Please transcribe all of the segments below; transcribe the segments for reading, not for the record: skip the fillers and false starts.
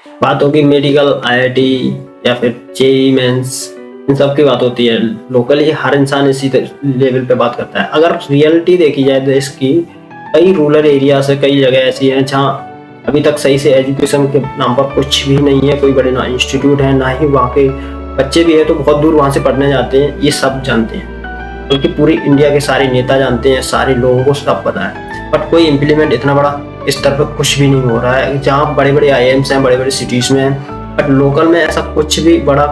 बात होगी medical, IIT या फिर जेईई मेंस, इन सब की बात होती है। लोकली हर इंसान इसी लेवल पे बात करता है। अगर रियलिटी देखी जाए देश की, कई रूरल एरिया से कई जगह ऐसी हैं जहाँ अभी तक सही से एजुकेशन के नाम पर कुछ भी नहीं है। कोई बड़े ना इंस्टीट्यूट है, ना ही वहाँ के बच्चे भी है तो बहुत दूर वहाँ से पढ़ने जाते हैं। ये सब जानते हैं, बल्कि पूरी इंडिया के सारे नेता जानते हैं, सारे लोगों को सब पता है। बट कोई इम्प्लीमेंट इतना बड़ा स्तर पर कुछ भी नहीं हो रहा है। जहाँ बड़े बड़े आईआईएम्स हैं, बड़े बड़े सिटीज में हैं, बट लोकल में ऐसा कुछ भी बड़ा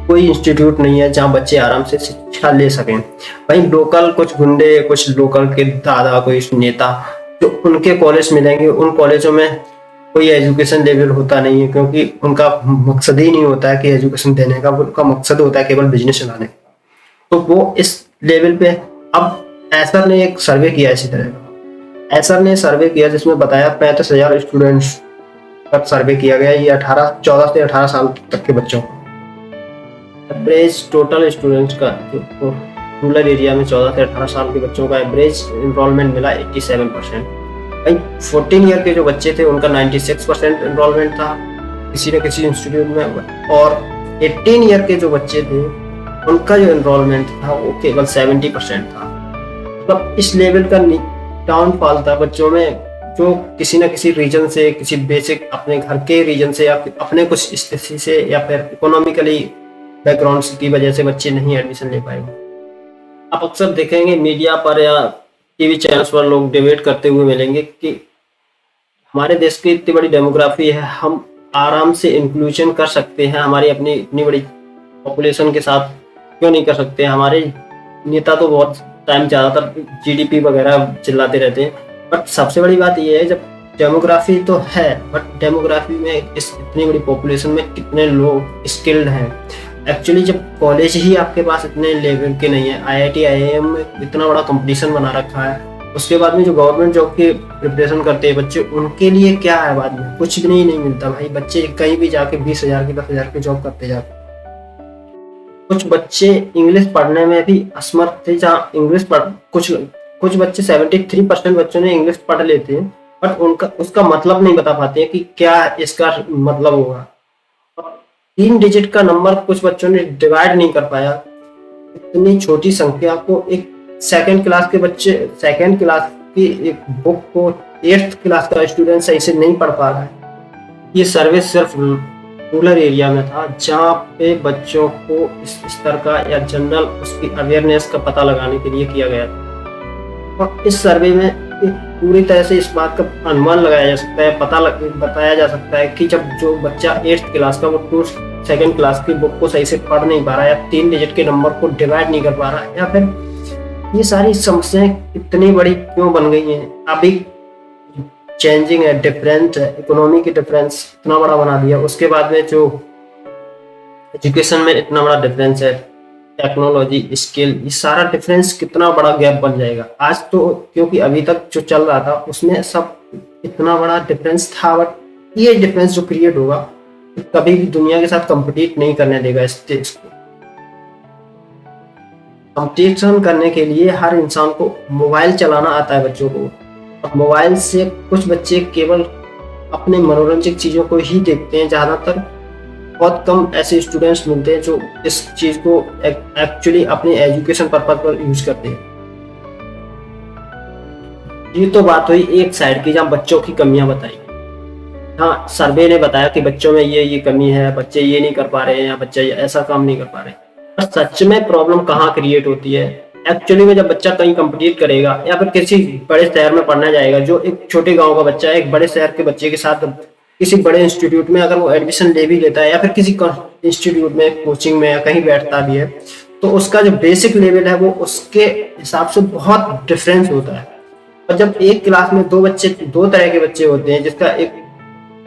कोई इंस्टीट्यूट नहीं है जहाँ बच्चे आराम से शिक्षा ले सकें। वहीं लोकल कुछ गुंडे, कुछ लोकल के दादा, कोई नेता, जो उनके कॉलेज मिलेंगे, उन कॉलेजों में कोई एजुकेशन लेवल होता नहीं है, क्योंकि उनका मकसद ही नहीं होता है कि एजुकेशन देने का। उनका मकसद होता है केवल बिजनेस चलाने का। तो वो इस लेवल पे, अब एसर ने एक सर्वे किया इसी तरह का। एसर ने सर्वे किया जिसमें बताया 35,000 स्टूडेंट्स का सर्वे किया गया। ये 14 से 18 साल तक के बच्चों को। एवरेज टोटल स्टूडेंट्स का रूरल एरिया में 14 से 18 साल के बच्चों का एवरेज एनरोलमेंट मिला 87%। 14 ईयर के जो बच्चे थे उनका 96% एनरोलमेंट था किसी न किसी इंस्टीट्यूट में, और 18 ईयर के जो बच्चे थे उनका जो एनरोलमेंट था वो केवल 70% था। मतलब इस लेवल का डाउनफॉल था बच्चों में, जो किसी न किसी रीजन से, किसी बेसिक अपने घर के रीजन से, या अपने कुछ स्थिति से, या फिर इकोनॉमिकली बैकग्राउंड की वजह से बच्चे नहीं एडमिशन ले पाए। आप अक्सर देखेंगे मीडिया पर या टीवी चैनल्स पर लोग डिबेट करते हुए मिलेंगे कि हमारे देश की इतनी बड़ी डेमोग्राफी है, हम आराम से इंक्लूजन कर सकते हैं हमारी अपनी इतनी बड़ी पॉपुलेशन के साथ, क्यों नहीं कर सकते। हमारे नेता तो बहुत टाइम ज़्यादातर जीडीपी वगैरह चिल्लाते रहते हैं, बट सबसे बड़ी बात यह है, जब डेमोग्राफी तो है, बट डेमोग्राफी में इस इतनी बड़ी पॉपुलेशन में कितने लोग स्किल्ड हैं। एक्चुअली जब कॉलेज ही आपके पास इतने लेवल के नहीं है, आईआईटी आईआईएम में इतना बड़ा कंपटीशन बना रखा है, उसके बाद में जो गवर्नमेंट जॉब की प्रिपरेशन करते हैं बच्चे, उनके लिए क्या है बाद में? कुछ भी नहीं मिलता भाई। बच्चे कहीं भी जाके 20,000 की 10,000 की जॉब करते जाते। कुछ बच्चे इंग्लिश पढ़ने में भी असमर्थ थे, जहाँ इंग्लिश पढ़ कुछ बच्चे 73% बच्चों ने इंग्लिश पढ़ लेते हैं, बट उनका उसका मतलब नहीं बता पाते हैं कि क्या इसका मतलब होगा। 3 डिजिट का नंबर कुछ बच्चों ने डिवाइड नहीं कर पाया। इतनी छोटी संख्या को एक सेकंड क्लास की एक बुक को 8th क्लास का स्टूडेंट सही से नहीं पढ़ पा रहा है। ये सर्वे सिर्फ रूरल एरिया में था, जहाँ पे बच्चों को इस स्तर का या जनरल उसकी अवेयरनेस का पता लगाने के लिए किया गया था। और इस सर्वे में पूरी तरह से इस बात का अनुमान लगाया जा सकता है, बताया जा सकता है कि जब जो बच्चा 8th क्लास का वो 2nd क्लास की बुक को सही से पढ़ नहीं पा रहा है, या 3 डिजिट के नंबर को डिवाइड नहीं कर पा रहा है, या फिर ये सारी समस्याएं इतनी बड़ी क्यों बन गई हैं। अभी चेंजिंग है, डिफरेंट है, इकोनॉमी की डिफरेंस इतना बड़ा बना दिया, उसके बाद में जो एजुकेशन में इतना बड़ा डिफरेंस है, टेक्नोलॉजी, स्किल, ये सारा डिफरेंस कितना बड़ा गैप बन जाएगा आज तो। क्योंकि अभी तक जो चल रहा था उसमें सब इतना बड़ा डिफरेंस था, बट ये डिफरेंस जो क्रिएट होगा कभी भी दुनिया के साथ कंपीट नहीं करने देगा इस देश को। कंपटीशन करने के लिए हर इंसान को मोबाइल चलाना आता है बच्चों को, और मोबाइल से कुछ बच्चे केवल अपने मनोरंजक चीजों को ही देखते हैं। ज्यादातर बहुत कम ऐसे स्टूडेंट्स मिलते हैं जो इस चीज को एक्चुअली अपने एजुकेशन पर्पज पर यूज करते हैं। ये तो बात हुई एक साइड की, जहाँ बच्चों की कमियां बताई। हाँ, सर्वे ने बताया कि बच्चों में ये कमी है, बच्चे ये नहीं कर पा रहे हैं, या बच्चे ऐसा काम नहीं कर पा रहे हैं। पर सच में प्रॉब्लम कहाँ क्रिएट होती है एक्चुअली में? जब बच्चा कहीं कंपीट करेगा या फिर किसी बड़े शहर में पढ़ने जाएगा, जो एक छोटे गांव का बच्चा है एक बड़े शहर के बच्चे के साथ किसी बड़े इंस्टीट्यूट में अगर वो एडमिशन ले भी लेता है, या फिर किसी इंस्टीट्यूट में, कोचिंग में, या कहीं बैठता भी है, तो उसका जो बेसिक लेवल है वो उसके हिसाब से बहुत डिफरेंस होता है। और जब एक क्लास में दो तरह के बच्चे होते हैं, जिसका एक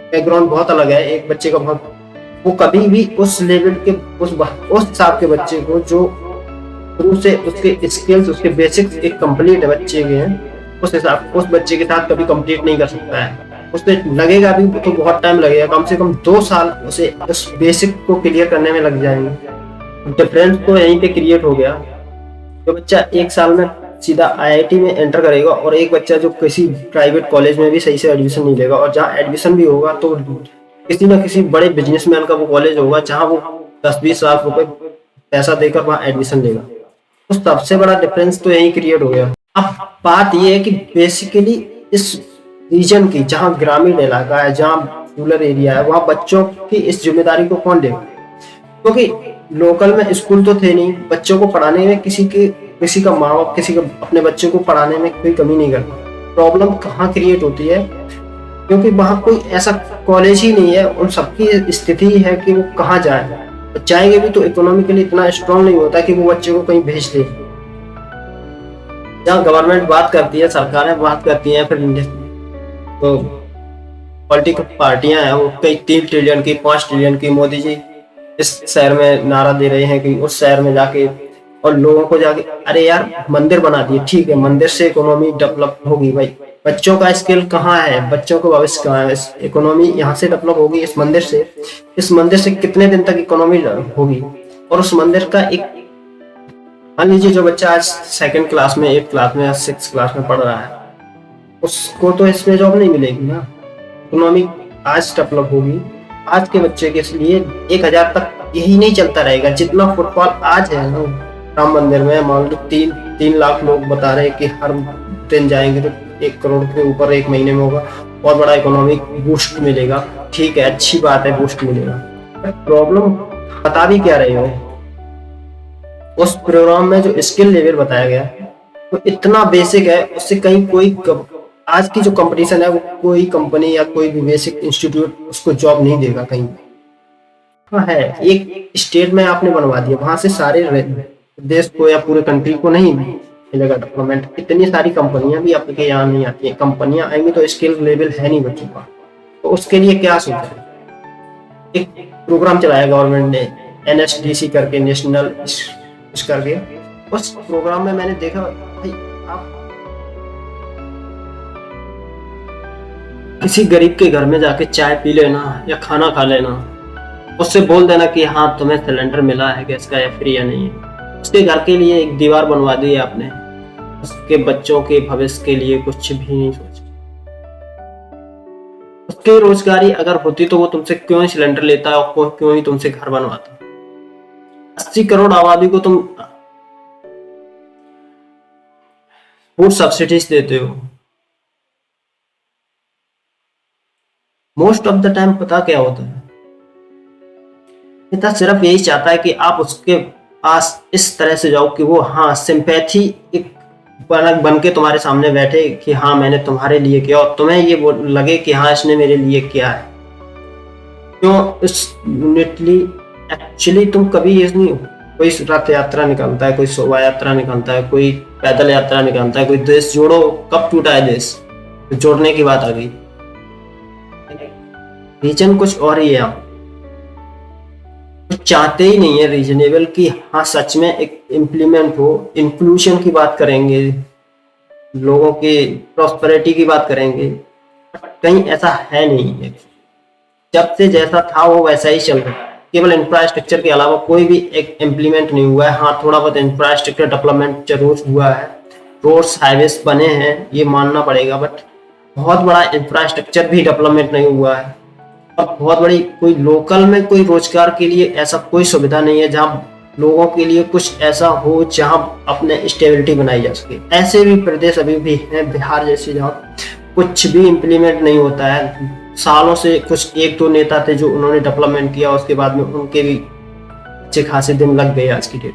बैकग्राउंड बहुत अलग है, एक बच्चे का बहुत, वो कभी भी उस लेवल के उस हिसाब के बच्चे को जो शुरू से उसके स्किल्स, उसके बेसिक्स एक कंप्लीट है बच्चे के हैं, उस बच्चे के साथ कभी कंप्लीट नहीं कर सकता है। उससे लगेगा भी तो बहुत टाइम लगेगा, कम से कम 2 साल उसे उस बेसिक को क्लियर करने में लग जाएंगे। डिफरेंस तो यहीं पे क्रिएट हो गया। जो बच्चा 1 साल में सीधा आईआईटी में एंटर करेगा, और एक बच्चा जो किसी प्राइवेट कॉलेज में भी सही से एडमिशन नहीं लेगा, और जहाँ एडमिशन भी होगा तो किसी ना किसी बड़े बिजनेसमैन का वो कॉलेज होगा जहां वो 10-20 लाख रुपए पैसा देकर वहां एडमिशन लेगा। तो सबसे बड़ा डिफरेंस तो यही क्रिएट हो गया। अब बात ये है कि बेसिकली इस रीजन की, जहां ग्रामीण इलाका है, जहां रूरल एरिया है, वहां बच्चों की इस जिम्मेदारी को कौन लेगा? क्योंकि लोकल में स्कूल तो थे नहीं, बच्चों को पढ़ाने में किसी का माँ बाप किसी का अपने बच्चे को पढ़ाने में कोई कमी नहीं करता। प्रॉब्लम कहाँ क्रिएट होती है? क्योंकि वहां कोई ऐसा कॉलेज ही नहीं है। उन सबकी स्थिति है कि वो कहाँ जाए, जाएंगे भी तो इकोनॉमिकली इतना स्ट्रांग नहीं होता कि वो बच्चे को कहीं भेज दे। जहाँ गवर्नमेंट बात करती है, सरकारें बात करती हैं, फिर तो पॉलिटिकल पार्टियां हैं वो कई 3 ट्रिलियन की, 5 ट्रिलियन की, मोदी जी इस शहर में नारा दे रहे हैं कि उस शहर में जाके, और लोगों को जाके, अरे यार मंदिर बना दिए, ठीक है, मंदिर से इकोनॉमी डेवलप होगी भाई, बच्चों का स्किल कहाँ है, बच्चों का भविष्य कहाँ है? इकोनॉमी यहाँ से डेवलप होगी इस मंदिर से। इस मंदिर से कितने दिन तक इकोनॉमी होगी? और उस मंदिर का एक, मान लीजिए जो बच्चा आज 2nd क्लास में, 8th क्लास में या 6th क्लास में पढ़ रहा है, उसको तो इसमें जॉब नहीं मिलेगी ना। इकोनॉमी आज डेवलप होगी, आज के बच्चे के लिए 1000 तक यही नहीं चलता रहेगा। जितना फुटफॉल आज है ना राम मंदिर में, मान लो 3 लाख लोग बता रहे हैं कि हर दिन जाएंगे तो 1 करोड़ के ऊपर 1 महीने में होगा, बहुत बड़ा इकोनॉमिक बूस्ट मिलेगा। ठीक है, अच्छी बात है, बूस्ट मिलेगा। प्रॉब्लम बता भी क्या रहे हो? उस प्रोग्राम में जो स्किल लेवल बताया गया वो इतना बेसिक है, उससे कहीं कोई आज की जो कंपटीशन है वो कोई कंपनी या कोई भी बेसिक इंस्टीट्यूट उसको जॉब नहीं देगा कहीं। हाँ है, एक स्टेट में आपने बनवा दिया, वहां से सारे देश को या पूरे कंट्री को नहीं मिलेगा डेवलपमेंट। इतनी सारी कंपनियां भी आपके यहाँ नहीं आती है। कंपनियां आएंगी तो स्किल लेवल है नहीं बच्चों का, तो उसके लिए क्या सोचा है? एक प्रोग्राम चलाया गवर्नमेंट ने, NSDC करके, नेशनल करके। उस प्रोग्राम में मैंने देखा भाई, आप किसी गरीब के घर में जाके चाय पी लेना या खाना खा लेना, उससे बोल देना कि हाँ तुम्हें सिलेंडर मिला है गैस का या फ्री या नहीं है, उसके घर के लिए एक दीवार बनवा दी है आपने, उसके बच्चों के भविष्य के लिए कुछ भी नहीं सोचा। उसकी रोजगारी अगर होती तो वो तुमसे क्यों ही सिलेंडर लेता और क्यों ही तुमसे घर बनवाता? 80 करोड़ आबादी को तुम फूड सब्सिडीज देते हो। मोस्ट ऑफ द टाइम पता क्या होता है, नेता सिर्फ यही चाहता है कि आप उसके पास इस तरह से जाओ कि वो हाँ सिंपैथी एक बन के तुम्हारे सामने बैठे कि हाँ मैंने तुम्हारे लिए किया, और तुम्हें ये लगे कि हाँ इसने मेरे लिए किया है। क्यों इस यूनिटली एक्चुअली तुम कभी ये नहीं, कोई रथ यात्रा निकलता है, कोई शोभा यात्रा निकलता है, कोई पैदल यात्रा निकलता है, कोई देश जोड़ो, कब टूटा है देश? तो जोड़ने की बात आ गई। रीजन कुछ और ही है, आप चाहते ही नहीं है रीजनेबल कि हाँ सच में एक इम्प्लीमेंट हो। इंक्लूजन की बात करेंगे, लोगों की प्रॉस्पेरिटी की बात करेंगे, कहीं ऐसा है नहीं है। जब से जैसा था वो वैसा ही चल रहा है। केवल इंफ्रास्ट्रक्चर के अलावा कोई भी एक इम्प्लीमेंट नहीं हुआ है। हाँ थोड़ा बहुत इंफ्रास्ट्रक्चर डेवलपमेंट जरूर हुआ है, रोड्स हाईवेज बने हैं, ये मानना पड़ेगा, बट बहुत बड़ा इंफ्रास्ट्रक्चर भी डेवलपमेंट नहीं हुआ है। और बहुत बड़ी कोई लोकल में कोई रोजगार के लिए ऐसा कोई सुविधा नहीं है जहाँ लोगों के लिए कुछ ऐसा हो जहाँ अपने स्टेबिलिटी बनाई जा सके। ऐसे भी प्रदेश अभी भी हैं, बिहार जैसे, जहाँ कुछ भी इम्प्लीमेंट नहीं होता है। सालों से कुछ 1-2 नेता थे जो उन्होंने डेवलपमेंट किया, उसके बाद में उनके भी अच्छे खासे दिन लग गए आज की डेट।